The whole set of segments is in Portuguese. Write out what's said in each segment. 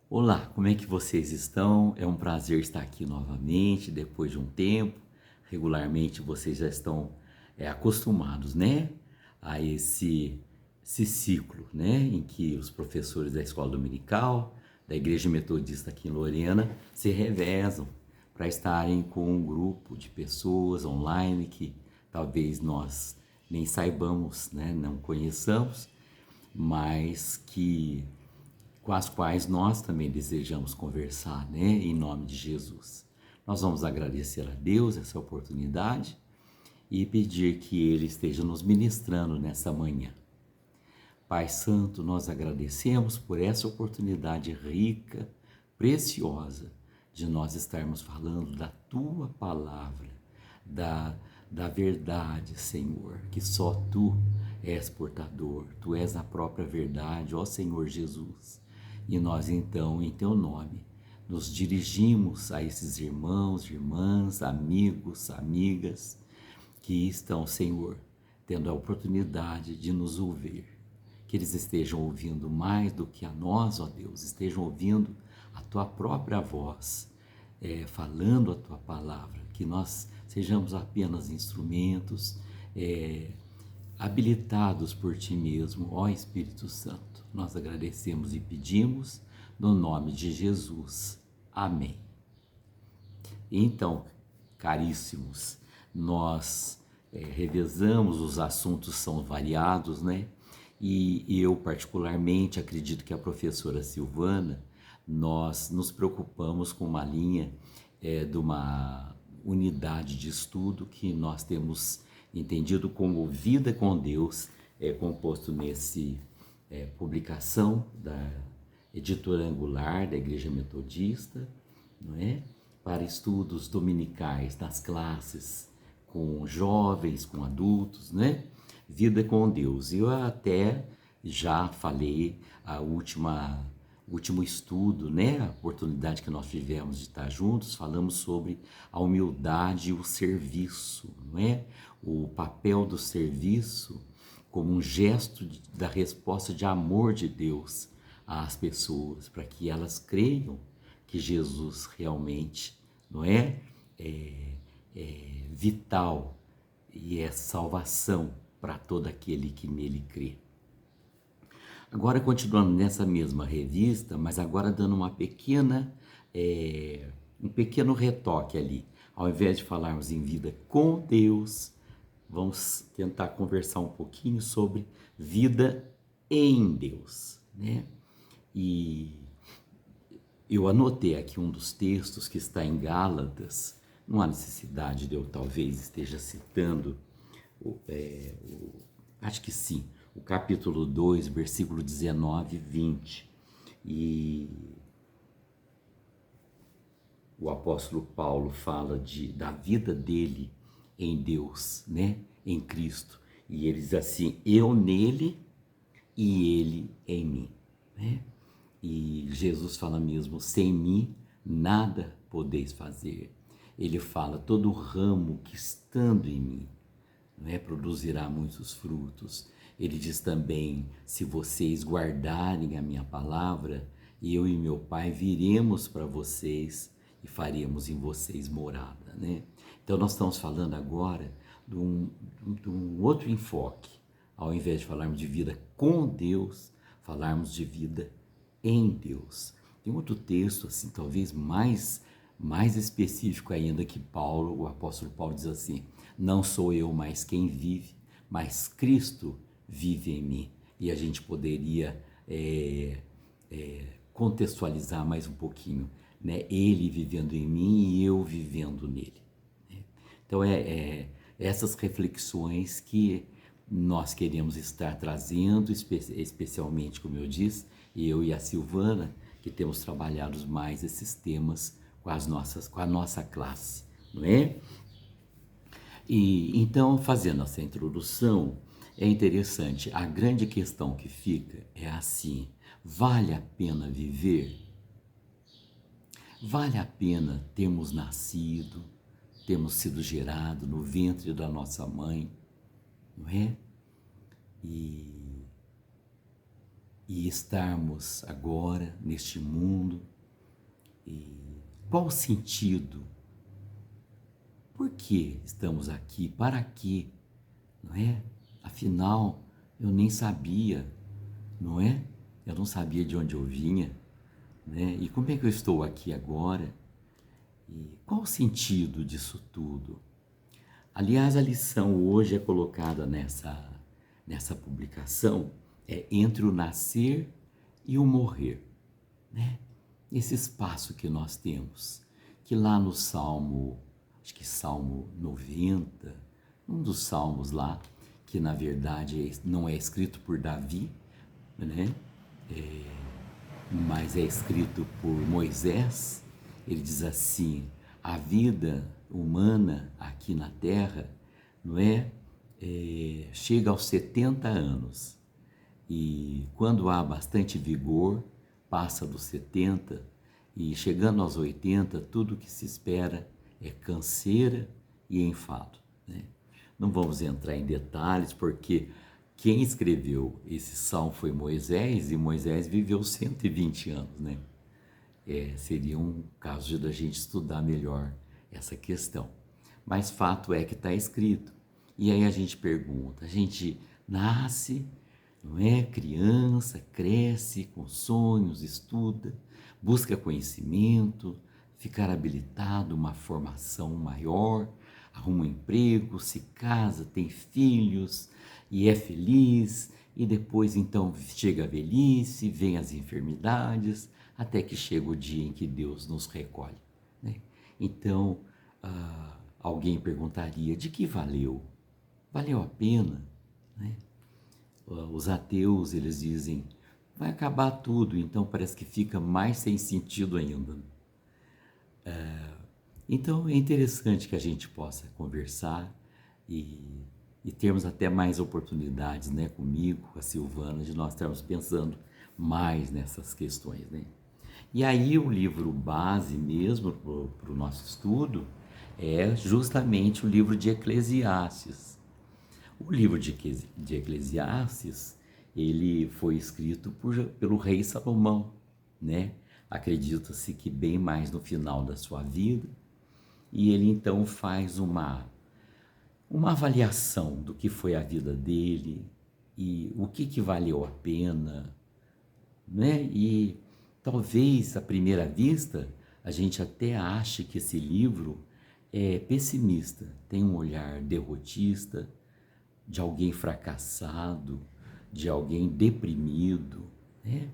Olá, como é que vocês estão? É um prazer estar aqui novamente, depois de um tempo. Regularmente vocês já estão acostumados, né, a esse ciclo, né, em que os professores da escola dominical, da Igreja Metodista aqui em Lorena, se revezam para estarem com um grupo de pessoas online que talvez nós nem saibamos, né, não conheçamos, mas com as quais nós também desejamos conversar, né, em nome de Jesus. Nós vamos agradecer a Deus essa oportunidade e pedir que Ele esteja nos ministrando nessa manhã. Pai Santo, nós agradecemos por essa oportunidade rica, preciosa, de nós estarmos falando da Tua Palavra, da verdade, Senhor, que só Tu és portador, Tu és a própria verdade, ó Senhor Jesus. E nós então, em Teu nome, nos dirigimos a esses irmãos, irmãs, amigos, amigas, que estão, Senhor, tendo a oportunidade de nos ouvir. Que eles estejam ouvindo mais do que a nós, ó Deus, estejam ouvindo a Tua própria voz, falando a Tua palavra, que nós sejamos apenas instrumentos habilitados por Ti mesmo, ó Espírito Santo. Nós agradecemos e pedimos no nome de Jesus. Amém. Então, caríssimos, nós revezamos, os assuntos são variados, né? E eu particularmente acredito que a professora Silvana, nós nos preocupamos com uma linha de uma unidade de estudo que nós temos entendido como Vida com Deus, composto nesse publicação da editora Angular da Igreja Metodista, não é? Para estudos dominicais nas classes com jovens, com adultos, né? Vida com Deus. Eu até já falei o último estudo, né? A oportunidade que nós tivemos de estar juntos, falamos sobre a humildade e o serviço, não é? O papel do serviço como um gesto da resposta de amor de Deus às pessoas, para que elas creiam que Jesus realmente não é vital e é salvação para todo aquele que nele crê. Agora, continuando nessa mesma revista, mas agora dando um pequeno retoque ali. Ao invés de falarmos em vida com Deus, vamos tentar conversar um pouquinho sobre vida em Deus, né? E eu anotei aqui um dos textos que está em Gálatas. Não há necessidade de eu talvez esteja citando, acho que sim, o capítulo 2, versículo 19 e 20. E o apóstolo Paulo fala da vida dele em Deus, né? Em Cristo. E ele diz assim: eu nele e ele em mim, né? E Jesus fala mesmo: sem mim nada podeis fazer. Ele fala: todo ramo que estando em mim, né, produzirá muitos frutos. Ele diz também: se vocês guardarem a minha palavra, eu e meu Pai viremos para vocês e faremos em vocês morada, né? Então nós estamos falando agora de um outro enfoque. Ao invés de falarmos de vida com Deus, falarmos de vida em Deus. Tem outro texto, assim, talvez mais específico ainda, que o apóstolo Paulo diz assim: não sou eu mais quem vive, mas Cristo vive em mim. E a gente poderia contextualizar mais um pouquinho, né? Ele vivendo em mim e eu vivendo nele. Então essas reflexões que nós queremos estar trazendo, especialmente, como eu disse, eu e a Silvana, que temos trabalhado mais esses temas com a nossa classe, não é? E então, fazendo essa introdução, é interessante, a grande questão que fica é assim: vale a pena viver? Vale a pena termos nascido, termos sido gerados no ventre da nossa mãe, não é? E e estarmos agora neste mundo. E qual o sentido? Por que estamos aqui? Para quê? Não é? Afinal, eu nem sabia, não é? Eu não sabia de onde eu vinha, né? E como é que eu estou aqui agora? E qual o sentido disso tudo? Aliás, a lição hoje é colocada nessa publicação, é entre o nascer e o morrer, né? Esse espaço que nós temos, que lá no Salmo, acho que Salmo 90, um dos salmos lá, que na verdade não é escrito por Davi, né? Mas é escrito por Moisés. Ele diz assim: a vida humana aqui na Terra, não é? Chega aos 70 anos, e quando há bastante vigor, passa dos 70, e chegando aos 80, tudo que se espera é canseira e enfado, né? Não vamos entrar em detalhes, porque quem escreveu esse salmo foi Moisés, e Moisés viveu 120 anos, né? Seria um caso da gente estudar melhor essa questão. Mas fato é que está escrito. E aí a gente pergunta, a gente nasce, não é? Criança, cresce com sonhos, estuda, busca conhecimento, ficar habilitado, uma formação maior, arruma um emprego, se casa, tem filhos e é feliz, e depois então chega a velhice, vem as enfermidades, até que chega o dia em que Deus nos recolhe, né? Então, alguém perguntaria, de que valeu? Valeu a pena, né? Os ateus, eles dizem, vai acabar tudo, então parece que fica mais sem sentido ainda. Então é interessante que a gente possa conversar e termos até mais oportunidades, né, comigo, com a Silvana, de nós estarmos pensando mais nessas questões, né? E aí o livro base mesmo para o nosso estudo é justamente o livro de Eclesiastes. O livro de Eclesiastes, ele foi escrito pelo rei Salomão, né? Acredita-se que bem mais no final da sua vida, e ele então faz uma avaliação do que foi a vida dele e o que valeu a pena, né? E talvez à primeira vista a gente até ache que esse livro é pessimista, tem um olhar derrotista, de alguém fracassado, de alguém deprimido, né?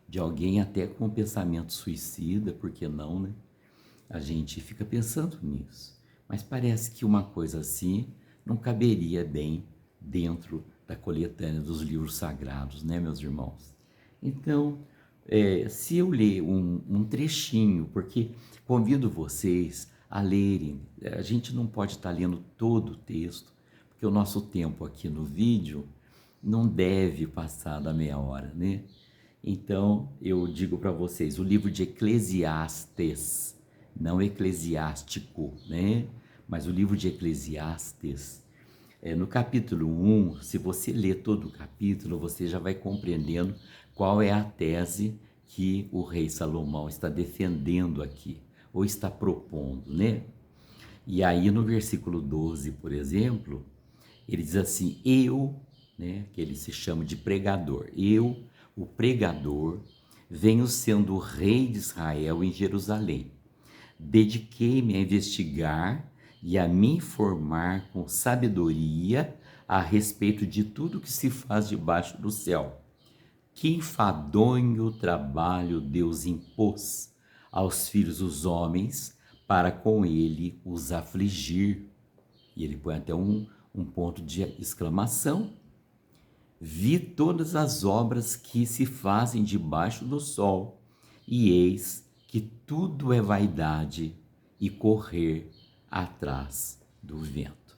De alguém até com pensamento suicida, por que não, né? A gente fica pensando nisso, mas parece que uma coisa assim não caberia bem dentro da coletânea dos livros sagrados, né, meus irmãos? Então, se eu ler um trechinho, porque convido vocês a lerem, a gente não pode estar lendo todo o texto, porque o nosso tempo aqui no vídeo não deve passar da meia hora, né? Então, eu digo para vocês, o livro de Eclesiastes, não eclesiástico, né? Mas o livro de Eclesiastes, no capítulo 1, se você ler todo o capítulo, você já vai compreendendo qual é a tese que o rei Salomão está defendendo aqui, ou está propondo, né? E aí no versículo 12, por exemplo, ele diz assim, né, que ele se chama de pregador, eu, o pregador, venho sendo o rei de Israel em Jerusalém. Dediquei-me a investigar e a me informar com sabedoria a respeito de tudo que se faz debaixo do céu. Que enfadonho trabalho Deus impôs aos filhos dos homens para com ele os afligir. E ele põe até um ponto de exclamação. Vi todas as obras que se fazem debaixo do sol, e eis que tudo é vaidade e correr atrás do vento.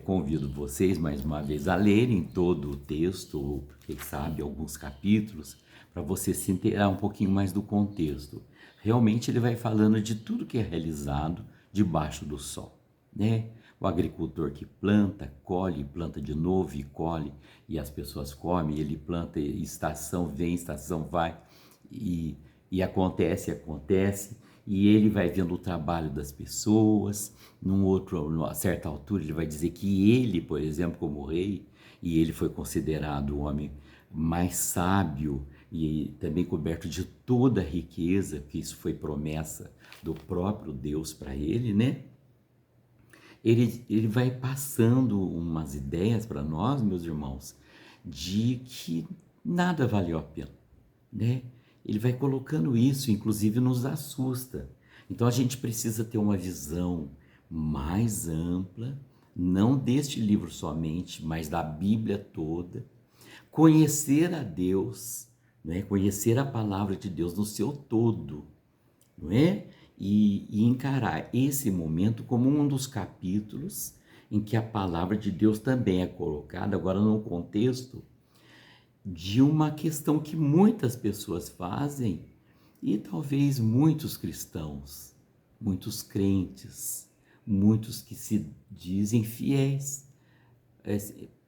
Convido vocês mais uma vez a lerem todo o texto, ou quem sabe alguns capítulos, para você se inteirar um pouquinho mais do contexto. Realmente ele vai falando de tudo que é realizado debaixo do sol, né? O agricultor que planta, colhe, planta de novo e colhe, e as pessoas comem, ele planta, e estação vem, estação vai, e acontece, e ele vai vendo o trabalho das pessoas. Numa certa altura, ele vai dizer que ele, por exemplo, como rei, e ele foi considerado o homem mais sábio e também coberto de toda a riqueza, que isso foi promessa do próprio Deus para ele, né? Ele vai passando umas ideias para nós, meus irmãos, de que nada valeu a pena, né? Ele vai colocando isso, inclusive nos assusta. Então a gente precisa ter uma visão mais ampla, não deste livro somente, mas da Bíblia toda, conhecer a Deus, né? Conhecer a palavra de Deus no seu todo, não é? E encarar esse momento como um dos capítulos em que a palavra de Deus também é colocada, agora no contexto de uma questão que muitas pessoas fazem, e talvez muitos cristãos, muitos crentes, muitos que se dizem fiéis,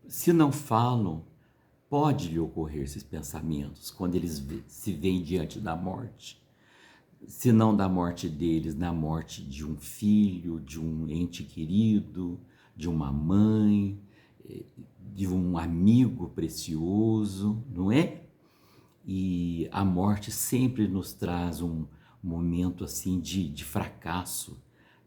se não falam, pode lhe ocorrer esses pensamentos quando eles se veem diante da morte. Se não da morte deles, na morte de um filho, de um ente querido, de uma mãe, de um amigo precioso, não é? E a morte sempre nos traz um momento assim de fracasso,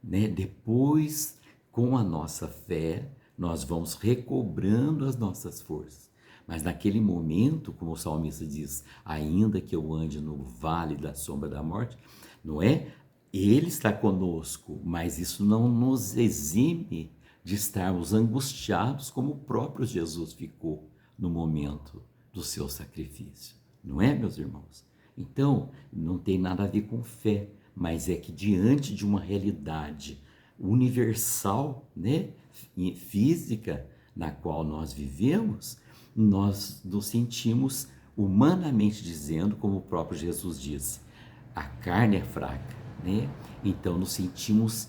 né? Depois, com a nossa fé, nós vamos recobrando as nossas forças. Mas naquele momento, como o salmista diz, ainda que eu ande no vale da sombra da morte, não é? Ele está conosco, mas isso não nos exime de estarmos angustiados como o próprio Jesus ficou no momento do seu sacrifício. Não é, meus irmãos? Então, não tem nada a ver com fé, mas é que diante de uma realidade universal, né, física, na qual nós vivemos, nós nos sentimos, humanamente dizendo, como o próprio Jesus disse, a carne é fraca, né? Então nos sentimos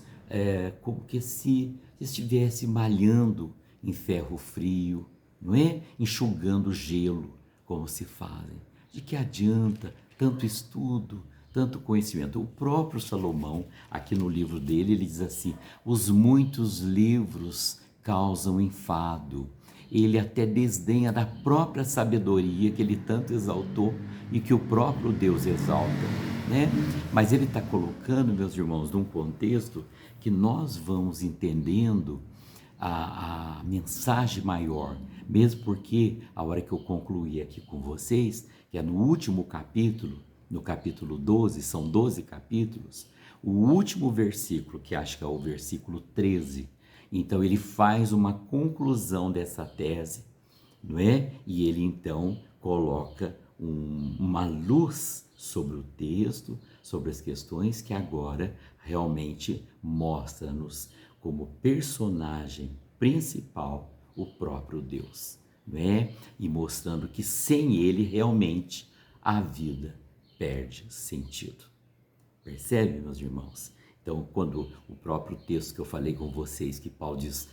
como que se estivesse malhando em ferro frio, não é? Enxugando gelo, como se fazem. De que adianta tanto estudo, tanto conhecimento? O próprio Salomão, aqui no livro dele, ele diz assim: os muitos livros causam enfado. Ele até desdenha da própria sabedoria que ele tanto exaltou e que o próprio Deus exalta, né? Mas ele está colocando, meus irmãos, num contexto que nós vamos entendendo a mensagem maior, mesmo porque a hora que eu concluí aqui com vocês, que é no último capítulo, no capítulo 12, são 12 capítulos, o último versículo, que acho que é o versículo 13, então ele faz uma conclusão dessa tese, não é? E ele então coloca uma luz sobre o texto, sobre as questões que agora realmente mostra-nos como personagem principal o próprio Deus, não é? E mostrando que sem ele realmente a vida perde sentido. Percebe, meus irmãos? Então, quando o próprio texto que eu falei com vocês, que Paulo diz,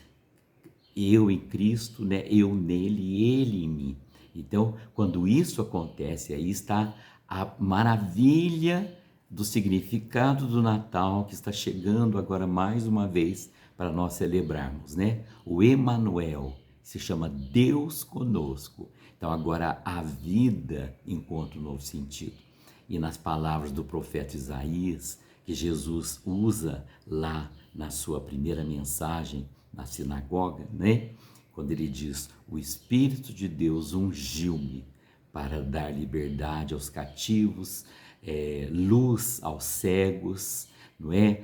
eu em Cristo, né? Eu nele e ele em mim. Então, quando isso acontece, aí está a maravilha do significado do Natal que está chegando agora mais uma vez para nós celebrarmos, né? O Emanuel, se chama Deus conosco. Então agora a vida encontra um novo sentido. E nas palavras do profeta Isaías, que Jesus usa lá na sua primeira mensagem na sinagoga, né? Quando ele diz, o Espírito de Deus ungiu-me para dar liberdade aos cativos, luz aos cegos, não é?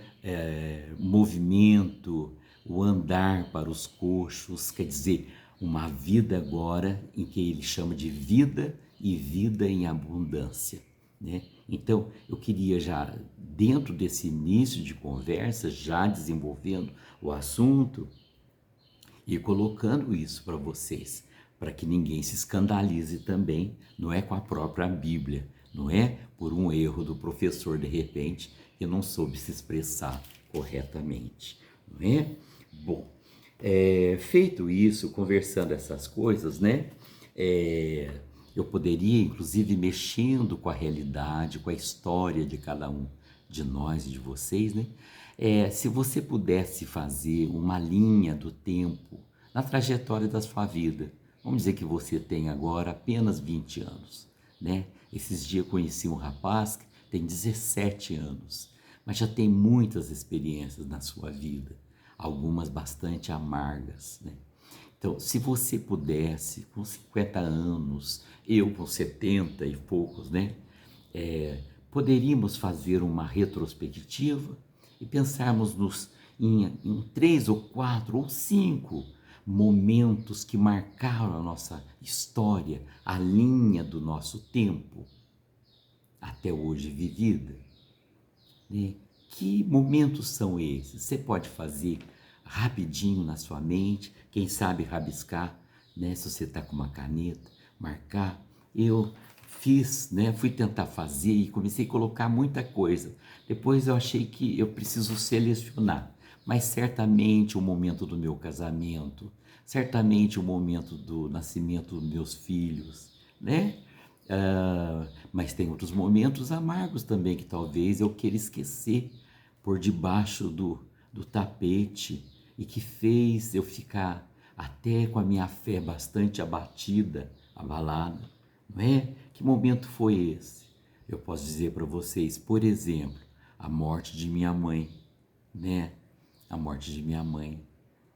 Movimento, o andar para os coxos, quer dizer, uma vida agora em que ele chama de vida e vida em abundância, né? Então, eu queria já, dentro desse início de conversa, já desenvolvendo o assunto e colocando isso para vocês, para que ninguém se escandalize também, não é com a própria Bíblia, não é por um erro do professor de repente que não soube se expressar corretamente, não é? Bom, Feito isso, conversando essas coisas, né? Eu poderia, inclusive, mexendo com a realidade, com a história de cada um de nós e de vocês, né? Se você pudesse fazer uma linha do tempo na trajetória da sua vida, vamos dizer que você tem agora apenas 20 anos, né? Esses dias eu conheci um rapaz que tem 17 anos, mas já tem muitas experiências na sua vida, algumas bastante amargas, né? Então, se você pudesse, com 50 anos, eu com 70 e poucos, né? Poderíamos fazer uma retrospectiva e pensarmos em 3 ou 4 ou 5 momentos que marcaram a nossa história, a linha do nosso tempo, até hoje vivida, né? Que momentos são esses? Você pode fazer rapidinho na sua mente, quem sabe rabiscar, né? Se você está com uma caneta, marcar. Eu fiz, né? Fui tentar fazer e comecei a colocar muita coisa. Depois eu achei que eu preciso selecionar, mas certamente o momento do meu casamento, certamente o momento do nascimento dos meus filhos, né? Mas tem outros momentos amargos também que talvez eu queira esquecer por debaixo do tapete e que fez eu ficar até com a minha fé bastante abatida, abalada, não é? Que momento foi esse? Eu posso dizer para vocês, por exemplo, a morte de minha mãe, né? A morte de minha mãe,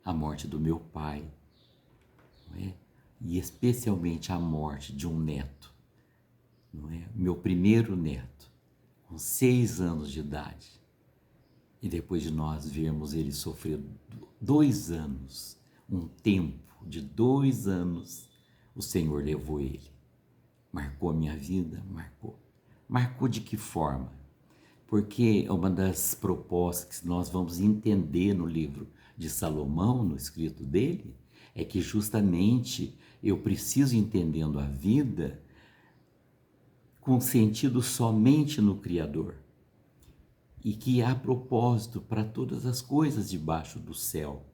a morte do meu pai, não é? E especialmente a morte de um neto, não é? Meu primeiro neto, com 6 anos de idade. E depois de nós vermos ele sofrer 2 anos, um tempo de 2 anos, o Senhor levou ele. Marcou a minha vida? Marcou. Marcou de que forma? Porque uma das propostas que nós vamos entender no livro de Salomão, no escrito dele, é que justamente eu preciso, entendendo a vida, com sentido somente no Criador, e que há propósito para todas as coisas debaixo do céu,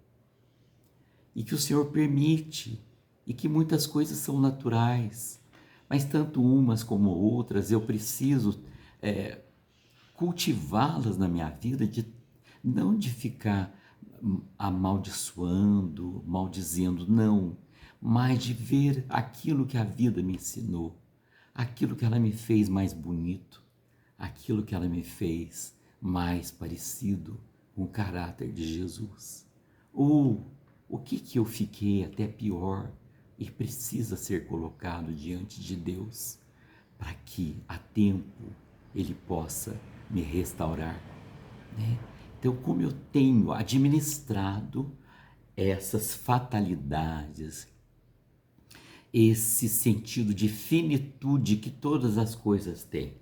e que o Senhor permite, e que muitas coisas são naturais, mas tanto umas como outras eu preciso cultivá-las na minha vida, não de ficar amaldiçoando, maldizendo, não, mas de ver aquilo que a vida me ensinou, aquilo que ela me fez mais bonito, aquilo que ela me fez mais parecido com o caráter de Jesus. Ou o que eu fiquei até pior e precisa ser colocado diante de Deus para que a tempo Ele possa me restaurar, né? Então, como eu tenho administrado essas fatalidades, esse sentido de finitude que todas as coisas têm.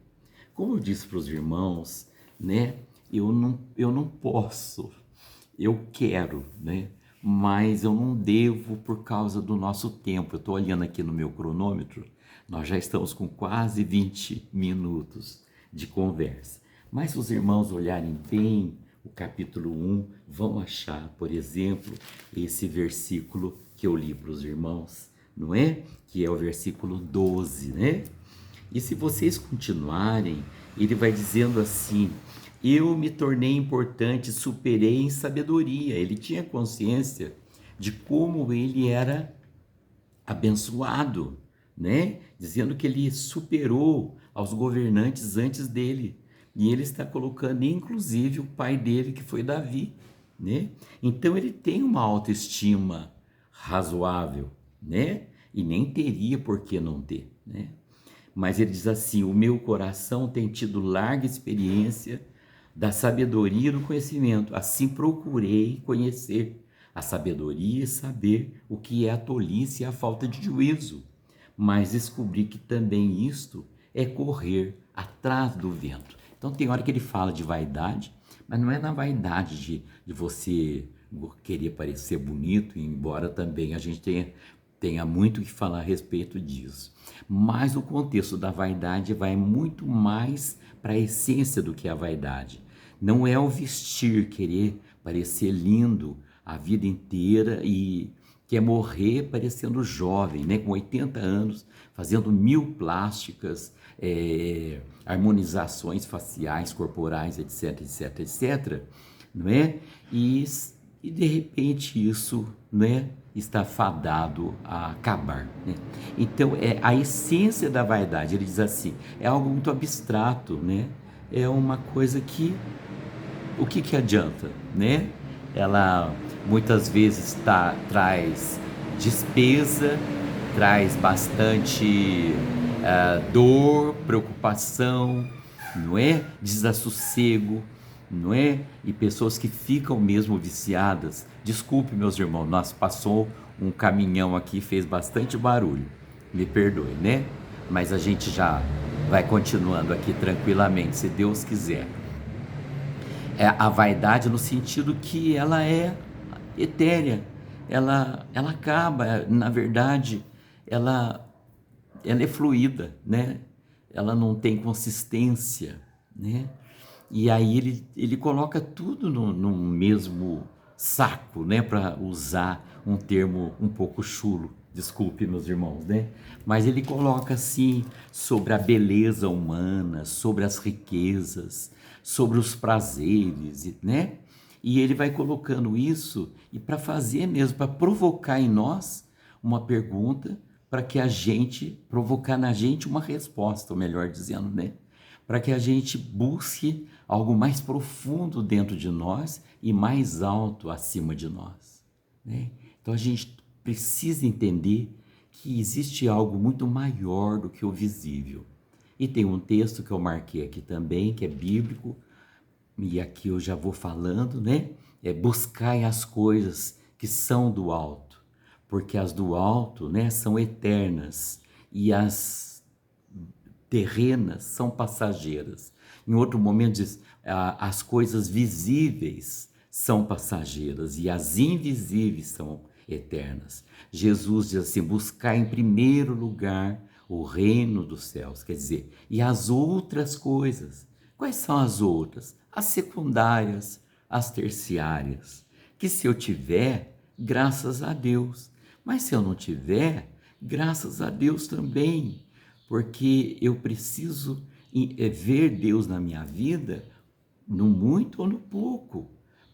Como eu disse para os irmãos, né? Eu não posso, eu quero, né? Mas eu não devo por causa do nosso tempo. Eu estou olhando aqui no meu cronômetro, nós já estamos com quase 20 minutos de conversa. Mas se os irmãos olharem bem o capítulo 1, vão achar, por exemplo, esse versículo que eu li para os irmãos, não é? Que é o versículo 12, né? E se vocês continuarem, ele vai dizendo assim: eu me tornei importante, superei em sabedoria. Ele tinha consciência de como ele era abençoado, né? Dizendo que ele superou aos governantes antes dele. E ele está colocando inclusive o pai dele, que foi Davi, né? Então ele tem uma autoestima razoável, né? E nem teria por que não ter, né? Mas ele diz assim: o meu coração tem tido larga experiência da sabedoria e do conhecimento. Assim procurei conhecer a sabedoria e saber o que é a tolice e a falta de juízo. Mas descobri que também isto é correr atrás do vento. Então tem hora que ele fala de vaidade, mas não é na vaidade de você querer parecer bonito, embora também a gente tenha muito o que falar a respeito disso. Mas o contexto da vaidade vai muito mais para a essência do que a vaidade. Não é o vestir, querer parecer lindo a vida inteira e quer morrer parecendo jovem, né? Com 80 anos, fazendo 1000 plásticas, harmonizações faciais, corporais, etc, etc, etc, não é? E de repente isso, né, está fadado a acabar, né? Então, a essência da vaidade, ele diz assim, é algo muito abstrato, né? É uma coisa que, o que que adianta, né? Ela muitas vezes traz despesa, traz bastante dor, preocupação, não é? Desassossego, não é? E pessoas que ficam mesmo viciadas. Desculpe, meus irmãos, nós passou um caminhão aqui, fez bastante barulho. Me perdoe, né? Mas a gente já vai continuando aqui tranquilamente, se Deus quiser. É a vaidade no sentido que ela é etérea, ela acaba, na verdade, ela, ela é fluida, né? Ela não tem consistência, né? E aí ele coloca tudo no mesmo saco, né? Para usar um termo um pouco chulo, desculpe meus irmãos, né? Mas ele coloca assim sobre a beleza humana, sobre as riquezas, sobre os prazeres, né? E ele vai colocando isso e para fazer mesmo, para provocar em nós uma pergunta, para que a gente, provocar na gente uma resposta, ou melhor dizendo, né? Para que a gente busque algo mais profundo dentro de nós e mais alto acima de nós, né? Então a gente precisa entender que existe algo muito maior do que o visível. E tem um texto que eu marquei aqui também, que é bíblico, e aqui eu já vou falando, né? Buscai as coisas que são do alto, porque as do alto, né, são eternas e as terrenas são passageiras. Em outro momento diz, as coisas visíveis são passageiras e as invisíveis são eternas. Jesus diz assim, buscar em primeiro lugar o reino dos céus, quer dizer, e as outras coisas. Quais são as outras? As secundárias, as terciárias, que se eu tiver, graças a Deus, mas se eu não tiver, graças a Deus também, porque eu preciso ver Deus na minha vida, no muito ou no pouco.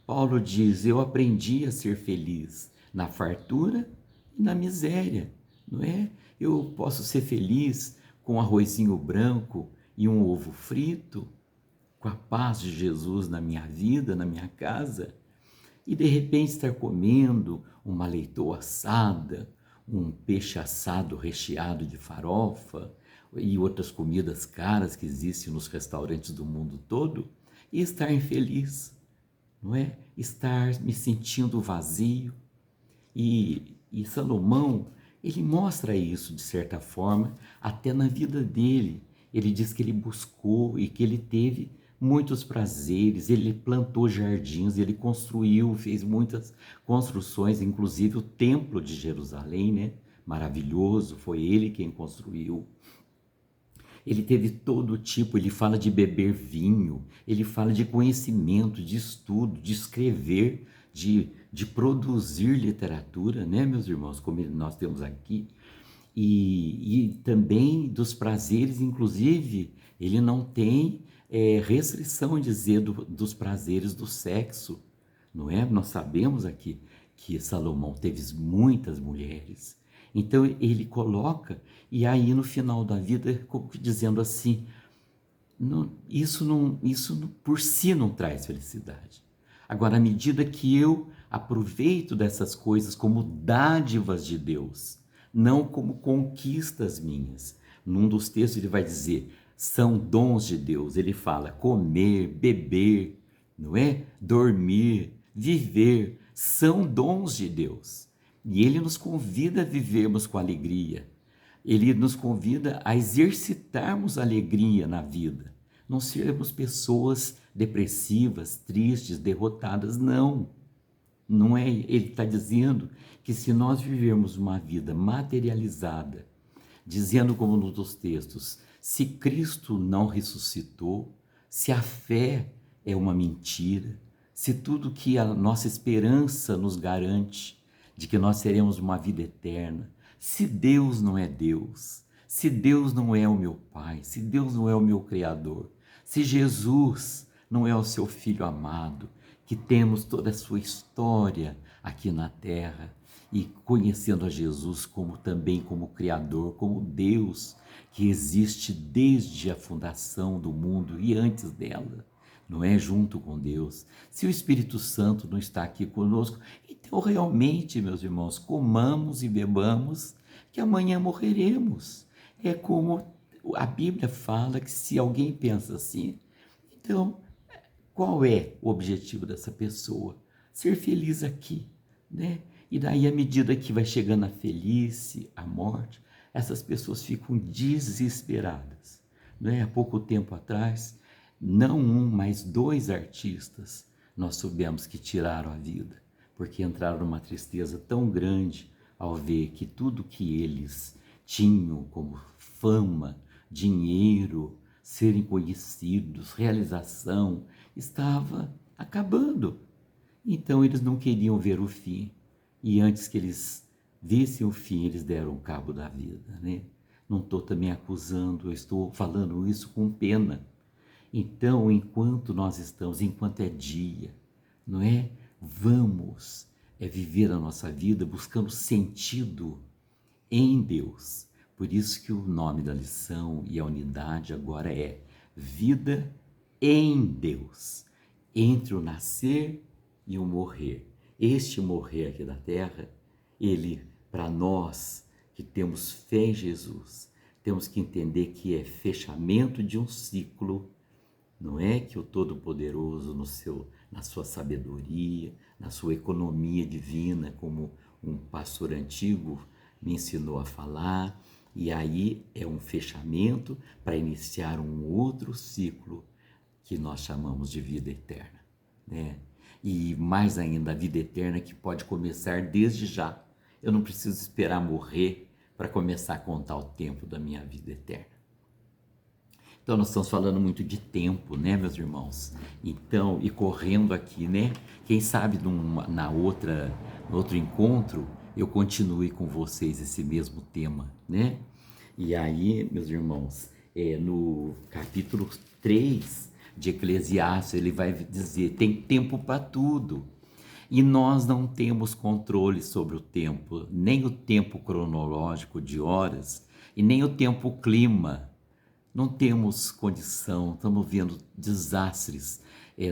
Paulo diz, eu aprendi a ser feliz na fartura e na miséria, não é? Eu posso ser feliz com um arrozinho branco e um ovo frito, com a paz de Jesus na minha vida, na minha casa, e de repente estar comendo uma leitoa assada, um peixe assado recheado de farofa e outras comidas caras que existem nos restaurantes do mundo todo, e estar infeliz, não é? Estar me sentindo vazio. E Salomão, ele mostra isso de certa forma, até na vida dele. Ele diz que ele buscou e que ele teve muitos prazeres, ele plantou jardins, ele construiu, fez muitas construções, inclusive o Templo de Jerusalém, né? Maravilhoso, foi ele quem construiu. Ele teve todo tipo, ele fala de beber vinho, ele fala de conhecimento, de estudo, de escrever, de produzir literatura, né, meus irmãos, como nós temos aqui, e também dos prazeres, inclusive, ele não tem restrição em dizer dos prazeres do sexo, não é? Nós sabemos aqui que Salomão teve muitas mulheres, então ele coloca, e aí no final da vida, dizendo assim, isso por si não traz felicidade. Agora, à medida que eu aproveito dessas coisas como dádivas de Deus, não como conquistas minhas. Num dos textos ele vai dizer, são dons de Deus. Ele fala comer, beber, não é? Dormir, viver, são dons de Deus. E ele nos convida a vivermos com alegria. Ele nos convida a exercitarmos alegria na vida. Não sermos pessoas depressivas, tristes, derrotadas, não. Não é, ele está dizendo que se nós vivermos uma vida materializada, dizendo como nos dos textos, se Cristo não ressuscitou, se a fé é uma mentira, Se tudo que a nossa esperança nos garante de que nós teremos uma vida eterna, se Deus não é Deus, se Deus não é o meu Pai, se Deus não é o meu Criador, se Jesus não é o seu Filho amado, que temos toda a sua história aqui na terra e conhecendo a Jesus como também como Criador, como Deus que existe desde a fundação do mundo e antes dela, não é? Junto com Deus. Se o Espírito Santo não está aqui conosco, então realmente, meus irmãos, comamos e bebamos, que amanhã morreremos. É como a Bíblia fala que se alguém pensa assim, então qual é o objetivo dessa pessoa? Ser feliz aqui, né? E daí, à medida que vai chegando a velhice, a morte, essas pessoas ficam desesperadas, né? Há pouco tempo atrás, não um, mas dois artistas nós soubemos que tiraram a vida, porque entraram numa tristeza tão grande ao ver que tudo que eles tinham como fama, dinheiro, serem conhecidos, realização, estava acabando. Então eles não queriam ver o fim. E antes que eles vissem o fim, eles deram cabo da vida, né? Não estou também acusando, eu estou falando isso com pena. Então, enquanto nós estamos, enquanto é dia, não é? Vamos viver a nossa vida buscando sentido em Deus. Por isso que o nome da lição e a unidade agora é vida em Deus, entre o nascer e o morrer. Este morrer aqui da terra, ele, para nós que temos fé em Jesus, temos que entender que é fechamento de um ciclo, não é? Que o Todo-Poderoso, na sua sabedoria, na sua economia divina, como um pastor antigo me ensinou a falar, e aí é um fechamento para iniciar um outro ciclo que nós chamamos de vida eterna, né? E mais ainda, a vida eterna que pode começar desde já. Eu não preciso esperar morrer para começar a contar o tempo da minha vida eterna. Então nós estamos falando muito de tempo, né, meus irmãos? Então, e correndo aqui, né? Quem sabe no outro encontro eu continue com vocês esse mesmo tema, né? E aí, meus irmãos, no capítulo 3 de Eclesiastes, ele vai dizer, tem tempo para tudo. E nós não temos controle sobre o tempo, nem o tempo cronológico de horas, e nem o tempo clima. Não temos condição, estamos vendo desastres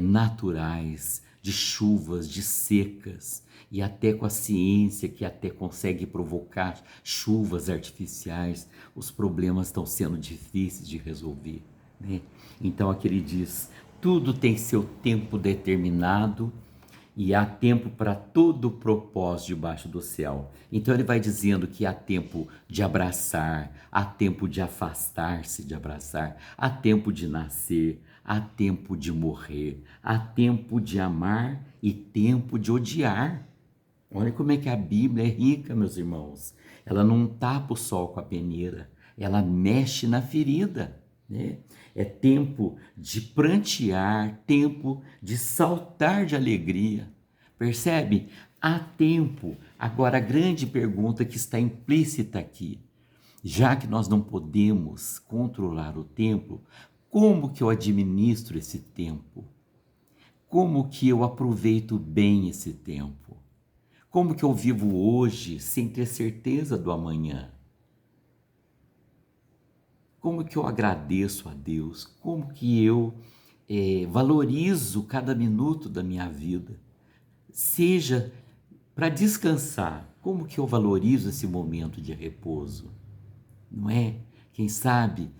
naturais, de chuvas, de secas, e até com a ciência que até consegue provocar chuvas artificiais, os problemas estão sendo difíceis de resolver, né? Então aqui ele diz, tudo tem seu tempo determinado, e há tempo para todo propósito debaixo do céu. Então ele vai dizendo que há tempo de abraçar, há tempo de afastar-se de abraçar, há tempo de nascer, há tempo de morrer, há tempo de amar e tempo de odiar. Olha como é que a Bíblia é rica, meus irmãos. Ela não tapa o sol com a peneira, ela mexe na ferida, né? É tempo de prantear, tempo de saltar de alegria. Percebe? Há tempo. Agora, a grande pergunta que está implícita aqui, já que nós não podemos controlar o tempo, como que eu administro esse tempo? Como que eu aproveito bem esse tempo? Como que eu vivo hoje sem ter certeza do amanhã? Como que eu agradeço a Deus? Como que eu valorizo cada minuto da minha vida? Seja para descansar, como que eu valorizo esse momento de repouso? Não é? Quem sabe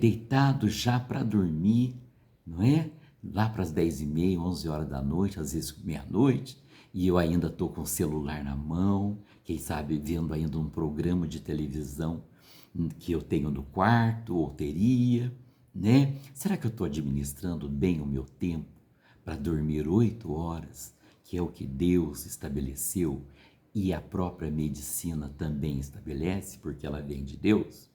deitado já para dormir, não é? Lá para as 10h30, 11 horas da noite, às vezes meia-noite, e eu ainda estou com o celular na mão, quem sabe vendo ainda um programa de televisão que eu tenho no quarto, ou teria, né? Será que eu estou administrando bem o meu tempo para dormir 8 horas, que é o que Deus estabeleceu e a própria medicina também estabelece, porque ela vem de Deus?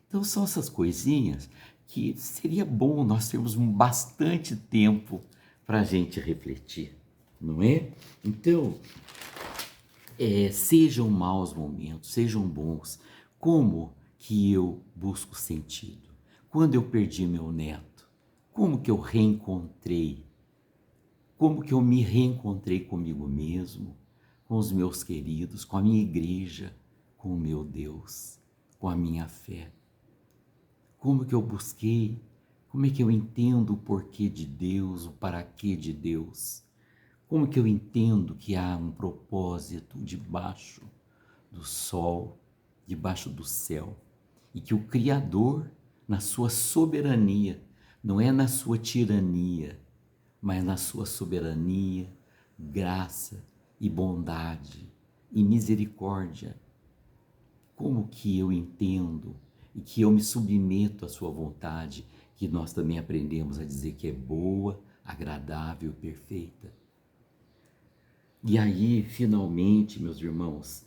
Então são essas coisinhas que seria bom nós termos bastante tempo para a gente refletir, não é? Então, sejam maus momentos, sejam bons. Como que eu busco sentido? Quando eu perdi meu neto, como que eu reencontrei? Como que eu me reencontrei comigo mesmo, com os meus queridos, com a minha igreja, com o meu Deus, com a minha fé? Como que eu busquei? Como é que eu entendo o porquê de Deus, o para quê de Deus? Como que eu entendo que há um propósito debaixo do sol, debaixo do céu, e que o Criador, na sua soberania, não é na sua tirania, mas na sua soberania, graça e bondade e misericórdia, como que eu entendo e que eu me submeto à sua vontade, que nós também aprendemos a dizer que é boa, agradável, perfeita. E aí, finalmente, meus irmãos,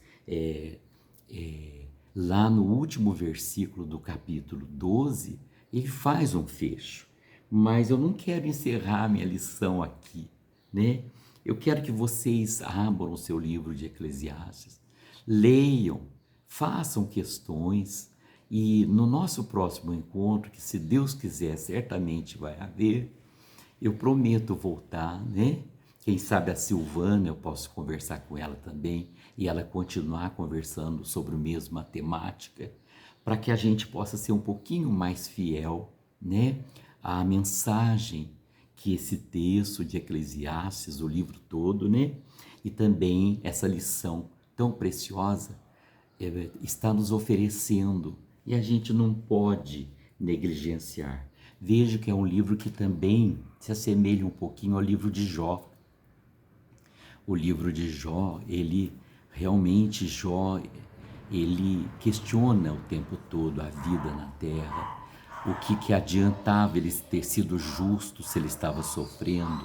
lá no último versículo do capítulo 12, ele faz um fecho. Mas eu não quero encerrar minha lição aqui, né? Eu quero que vocês abram o seu livro de Eclesiastes, leiam, façam questões, e no nosso próximo encontro, que se Deus quiser, certamente vai haver, eu prometo voltar, né? Quem sabe a Silvana, eu posso conversar com ela também e ela continuar conversando sobre a mesma temática, para que a gente possa ser um pouquinho mais fiel, né, à mensagem que esse texto de Eclesiastes, o livro todo, né, e também essa lição tão preciosa está nos oferecendo, e a gente não pode negligenciar. Vejo que é um livro que também se assemelha um pouquinho ao livro de Jó. O livro de Jó, ele realmente, Jó, ele questiona o tempo todo a vida na terra, o que adiantava ele ter sido justo se ele estava sofrendo,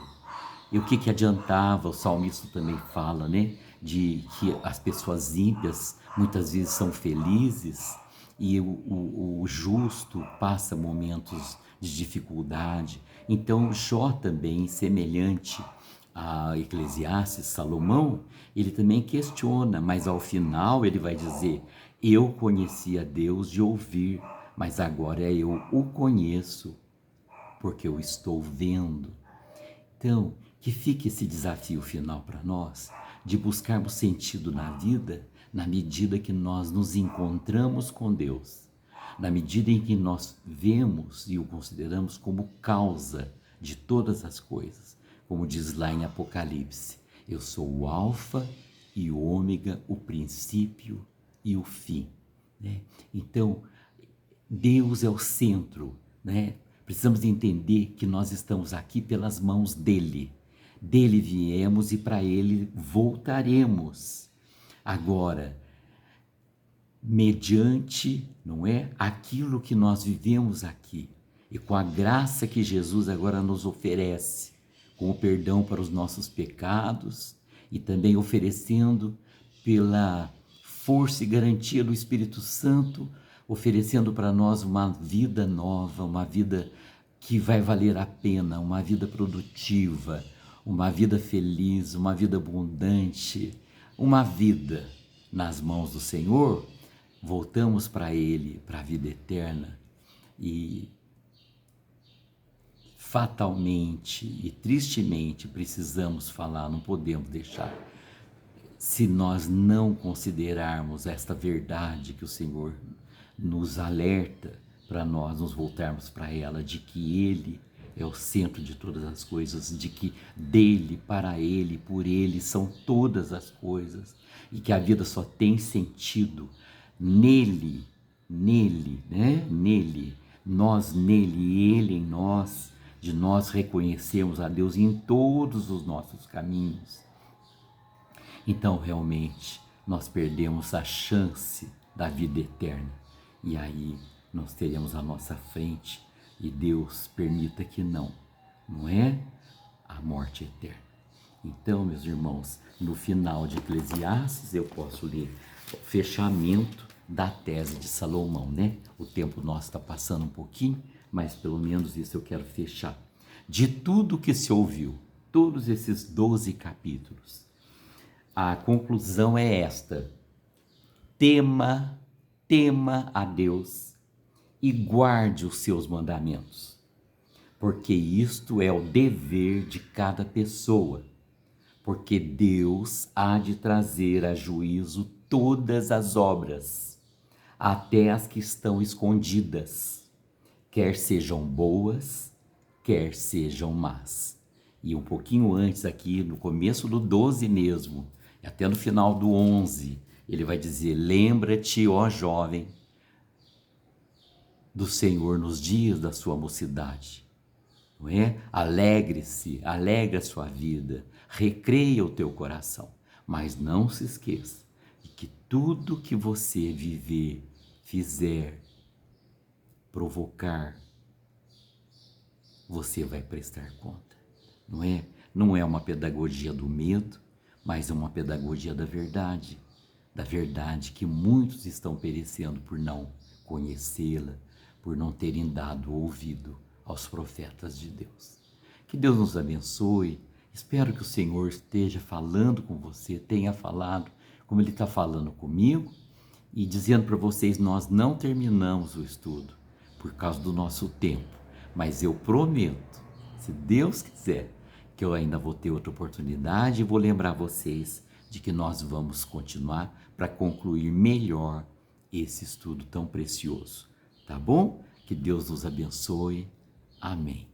e o que adiantava, o salmista também fala, né, de que as pessoas ímpias muitas vezes são felizes e o justo passa momentos de dificuldade. Então Jó também, semelhante a Eclesiastes, Salomão, ele também questiona, mas ao final ele vai dizer: eu conhecia Deus de ouvir, mas agora eu o conheço porque eu estou vendo. Então, que fique esse desafio final para nós, de buscarmos sentido na vida, na medida que nós nos encontramos com Deus, na medida em que nós vemos e o consideramos como causa de todas as coisas, como diz lá em Apocalipse: eu sou o alfa e o ômega, o princípio e o fim, né? Então, Deus é o centro, né? Precisamos entender que nós estamos aqui pelas mãos dele. Dele viemos e para ele voltaremos. Agora, mediante, não é, aquilo que nós vivemos aqui e com a graça que Jesus agora nos oferece, com o perdão para os nossos pecados e também oferecendo pela força e garantia do Espírito Santo, oferecendo para nós uma vida nova, uma vida que vai valer a pena, uma vida produtiva, uma vida feliz, uma vida abundante, uma vida nas mãos do Senhor. Voltamos para Ele, para a vida eterna, e fatalmente e tristemente precisamos falar, não podemos deixar, se nós não considerarmos esta verdade que o Senhor nos alerta para nós nos voltarmos para ela, de que Ele é o centro de todas as coisas, de que dele, para Ele, por Ele são todas as coisas, e que a vida só tem sentido nele, né? Nós nele e Ele em nós, de nós reconhecermos a Deus em todos os nossos caminhos. Então, realmente, nós perdemos a chance da vida eterna. E aí, nós teremos à nossa frente, e Deus permita que não é? A morte eterna. Então, meus irmãos, no final de Eclesiastes, eu posso ler o fechamento da tese de Salomão, né? O tempo nosso está passando um pouquinho, mas pelo menos isso eu quero fechar. De tudo que se ouviu, todos esses 12 capítulos. A conclusão é esta: tema a Deus e guarde os seus mandamentos, porque isto é o dever de cada pessoa, porque Deus há de trazer a juízo todas as obras, até as que estão escondidas, quer sejam boas, quer sejam más. E um pouquinho antes aqui, no começo do 12 mesmo, até no final do 11, ele vai dizer: lembra-te, ó jovem, do Senhor nos dias da sua mocidade. Não é? Alegre-se, alegra a sua vida, recreia o teu coração, mas não se esqueça de que tudo que você viver, fizer, provocar, você vai prestar conta, não é? Não é uma pedagogia do medo, mas é uma pedagogia da verdade que muitos estão perecendo por não conhecê-la, por não terem dado ouvido aos profetas de Deus. Que Deus nos abençoe. Espero que o Senhor esteja falando com você, tenha falado como Ele está falando comigo e dizendo para vocês: nós não terminamos o estudo por causa do nosso tempo, mas eu prometo, se Deus quiser, que eu ainda vou ter outra oportunidade e vou lembrar vocês de que nós vamos continuar para concluir melhor esse estudo tão precioso, tá bom? Que Deus nos abençoe. Amém.